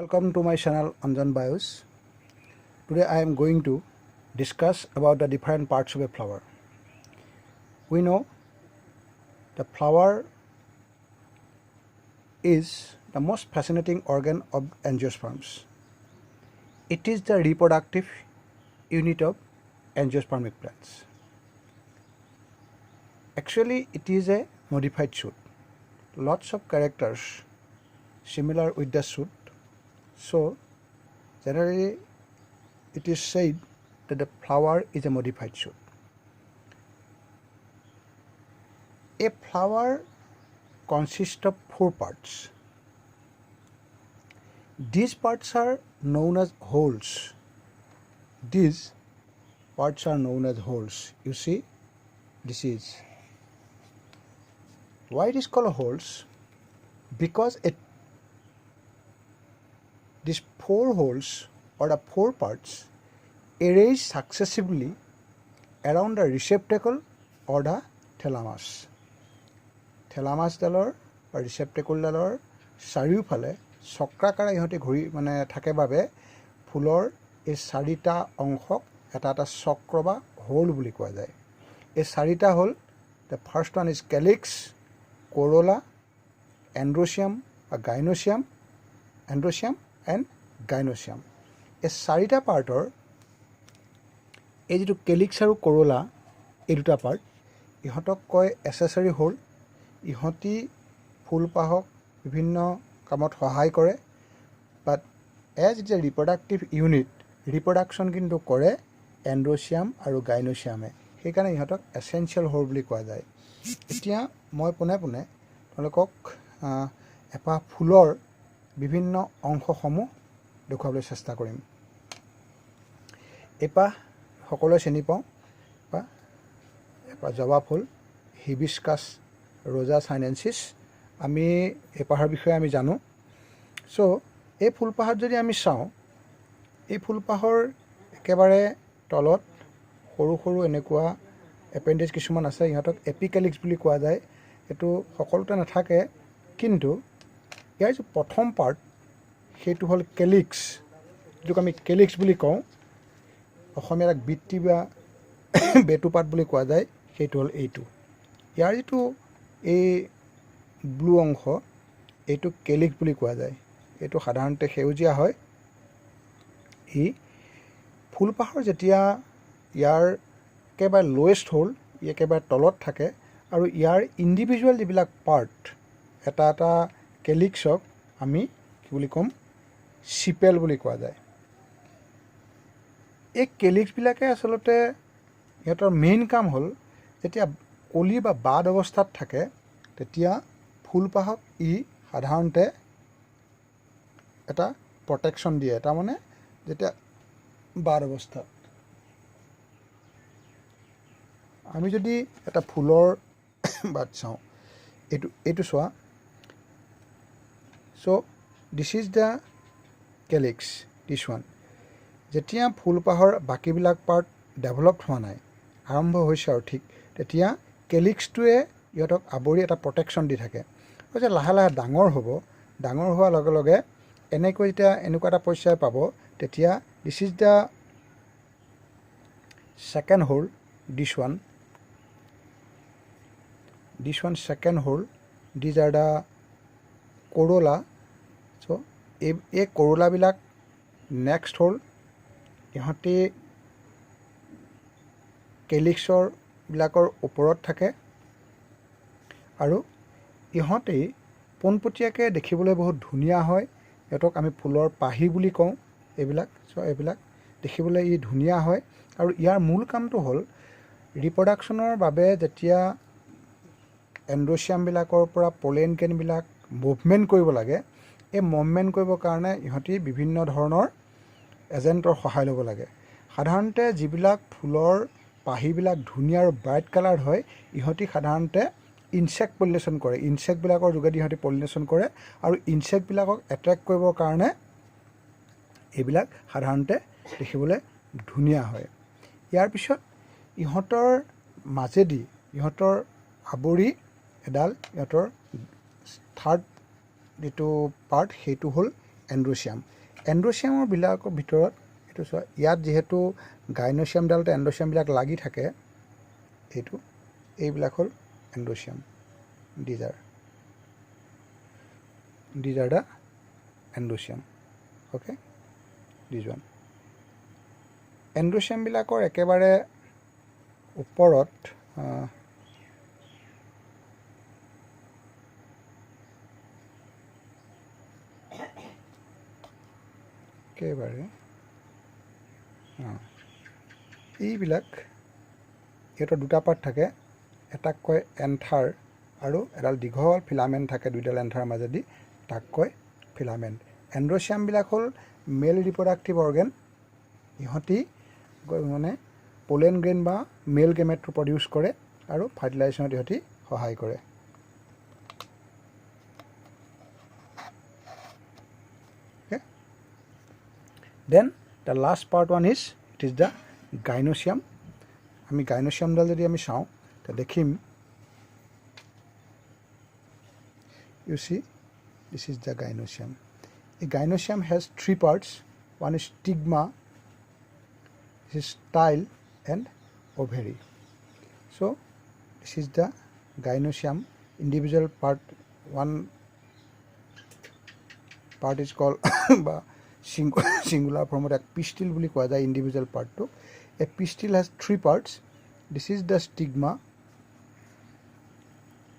Welcome to my channel Anjan Bios. Today I am going to discuss about the different parts of a flower. We know the flower is the most fascinating organ of angiosperms. It is the reproductive unit of angiospermic plants. Actually, it is a modified shoot. Lots of characters similar with the shoot. So, generally, it is said that the flower is a modified shoot. A flower consists of 4 parts. These parts are known as whorls. These parts are known as whorls. You see, this is. Why it is called whorls? Because these 4 whorls or the 4 parts arrange successively around the receptacle or the thalamus. Thalamus daলৰ বা receptacle daলৰ চাৰিওফালে চক্ৰাকাৰে ইহঁতে ঘূৰি থাকে বাবে ফুলৰ এই 4টা অংশক এটা এটা চক্ৰ বা হোল বুলি কোৱা যায়। এই 4টা হ'ল the first one is calyx, corolla, androecium or gynoecium, androecium and gynoecium. এই 4টা পাৰ্টৰ এই যেটো calyx আৰু corolla এই দুটা পাৰ্ট ইহঁতক কয় এসেসৰি হোল। ইহঁতি ফুলপাহক বিভিন্ন কামত সহায় কৰে, but as it is a reproductive unit reproduction কিন্তু কৰে এণ্ড্ৰচিয়াম আৰু গাইনোচিয়ামে। সেইকাৰণে ইহঁতক এসেঞ্চিয়েল হোল বুলি কোৱা যায়। এতিয়া মই পোনে পোনে তোমালোকক এপাহ ফুলৰ বিভিন্ন অংশসমূহ দেখুৱাবলৈ চেষ্টা কৰিম। এপাহ সকলোৱে চিনি পাওঁ বা এপাহ জবা ফুল হিবিস্কাছ ৰজা চাইনেন্সিছ। আমি এপাহৰ বিষয়ে আমি জানো। চ' এই ফুলপাহত যদি আমি চাওঁ, এই ফুলপাহৰ একেবাৰে তলত সৰু সৰু এনেকুৱা এপেণ্ডিক্স কিছুমান আছে। ইহঁতক এপিকেলিক্স বুলি কোৱা যায়। এইটো সকলোতে নাথাকে, কিন্তু ইয়াৰ যে প্ৰথম পাৰ্ট সেইটো হ'ল কেলিক্স, যিটোক আমি কেলিক্স বুলি কওঁ। অসমীয়াত বৃত্তি বা বেটুপাত বুলি কোৱা যায়। সেইটো হ'ল এইটো। ইয়াৰ যিটো এই ব্লু অংশ এইটো কেলিক্স বুলি কোৱা যায়। এইটো সাধাৰণতে সেউজীয়া হয়। ই ফুলপাহৰ যেতিয়া ইয়াৰ একেবাৰে লোৱেষ্ট হ'ল, ই একেবাৰে তলত থাকে আৰু ইয়াৰ ইণ্ডিভিজুৱেল যিবিলাক পাৰ্ট এটা এটা কেলিক্সক আমি কি বুলি ক'ম, চিপেল বুলি কোৱা যায়। এই কেলিক্সবিলাকে আচলতে ইহঁতৰ মেইন কাম হ'ল যেতিয়া কলি বা বাদ অৱস্থাত থাকে তেতিয়া ফুলপাহক ই সাধাৰণতে এটা প্ৰটেকশ্যন দিয়ে। তাৰমানে যেতিয়া বাদ অৱস্থাত আমি যদি এটা ফুলৰ বাদ চাওঁ, এইটো চোৱা। So' this is the calyx, this one. যেতিয়া ফুলপাহৰ বাকীবিলাক পাৰ্ট ডেভেলপ হোৱা নাই, আৰম্ভ হৈছে আৰু ঠিক, তেতিয়া কেলিক্সটোৱে ইহঁতক আৱৰি এটা প্ৰটেকশ্যন দি থাকে। যে লাহে লাহে ডাঙৰ হ'ব, ডাঙৰ হোৱাৰ লগে লগে এনেকৈ যেতিয়া এনেকুৱা এটা পৰ্যায় পাব, তেতিয়া this is the second whorl, this one second whorl. These are the corolla. So' এই কৰোলাবিলাক নেক্সট হ'ল ইহঁতি কেলিক্সৰবিলাকৰ ওপৰত থাকে আৰু ইহঁতেই পোনপটীয়াকৈ দেখিবলৈ বহুত ধুনীয়া হয়। ইহঁতক আমি ফুলৰ পাহি বুলি কওঁ। এইবিলাক দেখিবলৈ ই ধুনীয়া হয় আৰু ইয়াৰ মূল কামটো হ'ল ৰিপ্ৰডাকশ্যনৰ বাবে যেতিয়া এণ্ড্ৰচিয়ামবিলাকৰ পৰা পলেন কেনবিলাক মুভমেণ্ট কৰিব লাগে, এই মুভমেণ্ট কৰিবৰ কাৰণে ইহঁতি বিভিন্ন ধৰণৰ এজেণ্টৰ সহায় ল'ব লাগে। সাধাৰণতে যিবিলাক ফুলৰ পাহিবিলাক ধুনীয়া আৰু ব্ৰাইট কালাৰ হয়, ইহঁতি সাধাৰণতে ইনচেক্ট পলিনেশ্যন কৰে। ইনচেক্টবিলাকৰ যোগেদি ইহঁতি পলিনেশ্যন কৰে আৰু ইনচেক্টবিলাকক এট্ৰেক্ট কৰিবৰ কাৰণে এইবিলাক সাধাৰণতে দেখিবলৈ ধুনীয়া হয়। ইয়াৰ পিছত ইহঁতৰ মাজেদি ইহঁতৰ আৱৰি এডাল ইহঁতৰ থাৰ্ড যিটো পাৰ্ট সেইটো হ'ল এণ্ড্ৰচিয়াম এণ্ড্ৰচিয়ামৰবিলাকৰ ভিতৰত এইটো চোৱা ইয়াত যিহেতু গাইনচিয়ামডালতে এণ্ড্ৰচিয়ামবিলাক লাগি থাকে এইবিলাক হ'ল এণ্ড্ৰচিয়াম these are the এণ্ড্ৰচিয়াম okay this one এণ্ড্ৰচিয়ামবিলাকৰ একেবাৰে ওপৰত একেবাৰে এইবিলাক ইহঁতৰ দুটা পাৰ্ট থাকে এটাক কয় এন্থাৰ আৰু এডাল দীঘল ফিলামেণ্ট থাকে দুইডাল এন্থাৰ মাজেদি তাক কয় ফিলামেণ্ট এণ্ড্ৰচিয়ামবিলাক হ'ল মেল ৰিপ্ৰডাক্টিভ অৰ্গেন ইহঁতি মানে পোলেন গ্ৰেইন বা মেল গেমেটটো প্ৰডিউচ কৰে আৰু ফাৰ্টিলাইজেশ্যনত ইহঁতি সহায় কৰে Then the last part one is it is the gynosium. আমি গাইনোচিয়ামডাল যদি আমি চাওঁ তে দেখিম you see this is the gynosium. A gynosium has three parts. One is stigma, this is style and ovary. So this is the gynosium. Individual part, one part is called singular form of pistil বুলি কোৱা যায় individual part to. A pistil has three parts. This is the stigma.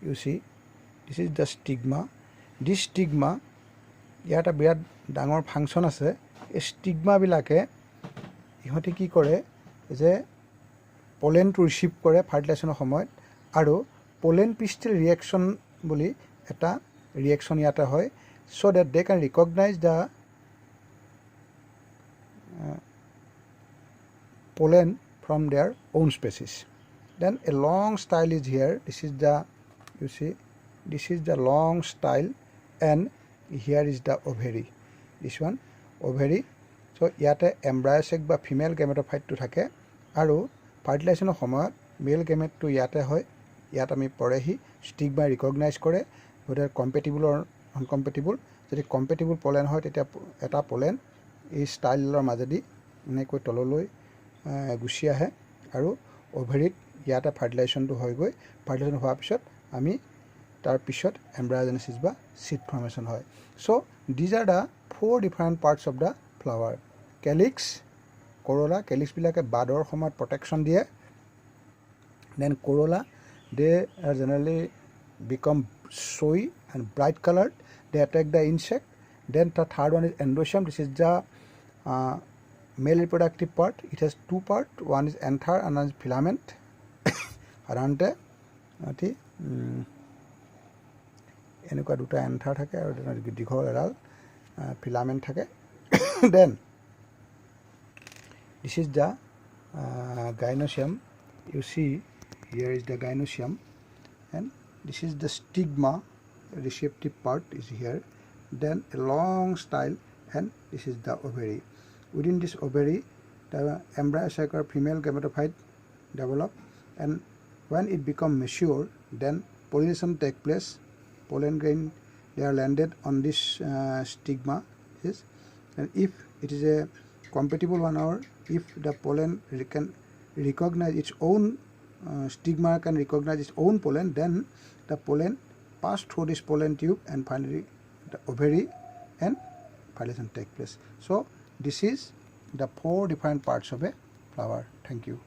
You see, this is the stigma. This stigma ইয়াত বিৰাট ডাঙৰ function আছে এই স্টিগমাবিলাকে ইহঁতে কি কৰে যে পোলেনটো ৰিচিভ কৰে ফাৰ্টিলাইজেশ্যনৰ সময়ত আৰু পোলেন পিষ্টিল ৰিয়েকশ্যন বুলি এটা ৰিয়েকশ্যন ইয়াতে হয় so that they can recognize the pollen from their own species. Then a long style is here. This is the, you see, this is the long style and here is the ovary. This one ovary. So yate embryo sac ba female gametophyte to thake aru fertilization সময়ত male gamete to yate hoy yat ami porehi stigma recognize kore whether compatible or uncompatible. যদি compatible pollen হয় তেতিয়া এটা pollen এই ষ্টাইলৰ মাজেদি এনেকৈ তললৈ গুচি আহে আৰু ওভেৰিত ইয়াতে ফাৰ্টিলাইজেশ্যনটো হৈ গৈ ফাৰ্টিলাইজেশ্যন হোৱাৰ পিছত আমি তাৰ পিছত এম্ব্ৰায়োজেনেচিছ বা সিড ফৰ্মেশ্যন হয় so these are the 4 different parts of the flower calyx corolla কেলিক্সবিলাকে বাদৰ সময়ত প্ৰটেকশ্যন দিয়ে then corolla they are generally become showy and bright colored. They attack the insect. Then the third one is endoecium. This is the male reproductive part. It has two parts. One is anther and one is filament. Arante ati এনেকুৱা দুটা anther থাকে আৰু দীঘল এডাল filament থাকে. Then this is the gynosium. You see here is the gynosium and this is the stigma, receptive part is here. Then a long style and this is the ovary. Within this ovary, the embryo sac or female gametophyte develop and when it become mature, then pollination take place. Pollen grain they are landed on this stigma. Yes, and if it is a compatible one or if the pollen can recognize its own stigma can recognize its own pollen, then the pollen pass through this pollen tube and finally the ovary and fertilization take place. So this is the 4 different parts of a flower. Thank you.